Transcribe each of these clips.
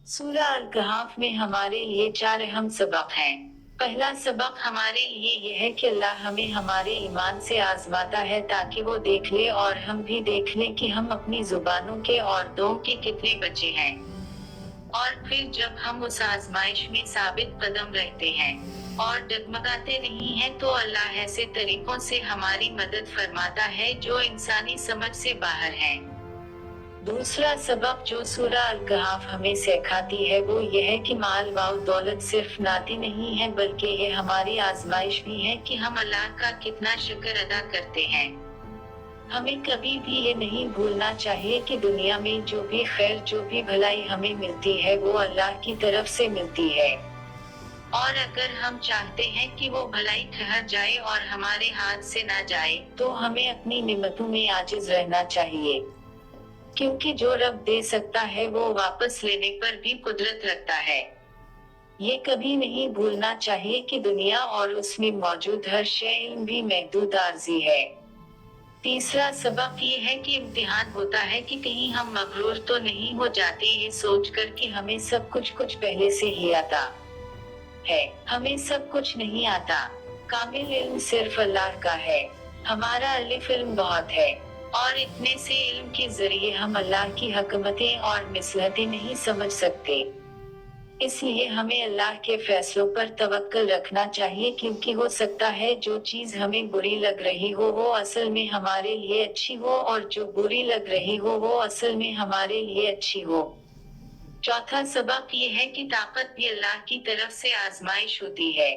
सूरह अल-कहफ में हमारे लिए 4 अहम सबक हैं। पहला सबक हमारे लिए ये है कि अल्लाह हमें हमारे ईमान से आजमाता है ताकि वो देख ले और हम भी देख लें कि हम अपनी जुबानों के और दुआओं के कितने बचे हैं। और फिर जब हम उस आजमाइश में साबित कदम रहते हैं और डगमगाते नहीं हैं तो अल्लाह ऐसे तरीकों से हमारी मदद फरमाता है जो इंसानी समझ से बाहर हैं। दूसरा सबक जो सूरह अल-कहफ हमें सिखाती है वो ये है कि माल व दौलत सिर्फ नाती नहीं है बल्कि ये हमारी आजमाइश भी है कि हम अल्लाह का कितना शुक्र अदा करते हैं। हमें कभी भी ये नहीं भूलना चाहिए कि दुनिया में जो भी खैर जो भी भलाई हमें मिलती है वो अल्लाह की तरफ से मिलती है। और अगर हम चाहते हैं कि वो भलाई ठहर जाए और हमारे हाथ से ना जाए तो हमें अपनी निमतों में आजिज रहना चाहिए, क्योंकि जो रब दे सकता है वो वापस लेने पर भी कुदरत रखता है। ये कभी नहीं भूलना चाहिए कि दुनिया और उसमें मौजूद हर शय भी महदूद आर्जी है। तीसरा सबक ये है कि इम्तिहान होता है कि कहीं हम मगरूर तो नहीं हो जाते ये सोचकर कि हमें सब कुछ पहले से ही आता है। हमें सब कुछ नहीं आता। कामिल इल्म सिर्फ अल्लाह का है। हमारा अलिफ इल्म बहुत है और इतने से इल्म के जरिए हम अल्लाह की हकमतें और मिसलतें नहीं समझ सकते। इसलिए हमें अल्लाह के फैसलों पर तवक्कल रखना चाहिए, क्योंकि हो सकता है जो चीज हमें बुरी लग रही हो वो असल में हमारे लिए अच्छी हो और जो बुरी लग रही हो वो असल में हमारे लिए अच्छी हो। चौथा सबक ये है कि ताकत भी अल्लाह की तरफ से आजमाइश होती है।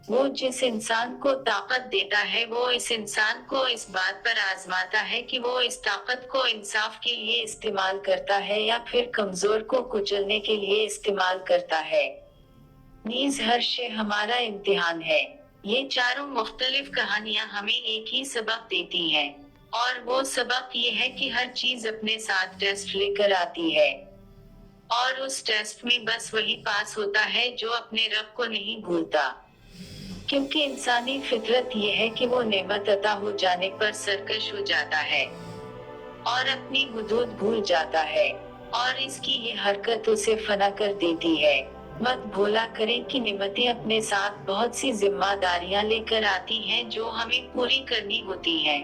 वो जिस इंसान को ताकत देता है वो इस इंसान को इस बात पर आजमाता है कि वो इस ताकत को इंसाफ के लिए इस्तेमाल करता है या फिर कमजोर को कुचलने के लिए इस्तेमाल करता है। नीज हर शे हमारा इम्तिहान है। ये चारों मुख्तलिफ कहानियां हमें एक ही सबक देती हैं, और वो सबक ये है कि हर चीज अपने साथ टेस्ट लेकर आती है, और उस टेस्ट में बस वही पास होता है जो अपने रब को नहीं भूलता। क्योंकि इंसानी फितरत ये है कि वो नेमत अता हो जाने पर सरकश हो जाता है और अपनी हुदूद भूल जाता है, और इसकी ये हरकत उसे फना कर देती है। मत भूला करें कि नेमतें अपने साथ बहुत सी जिम्मेदारियां लेकर आती हैं जो हमें पूरी करनी होती हैं।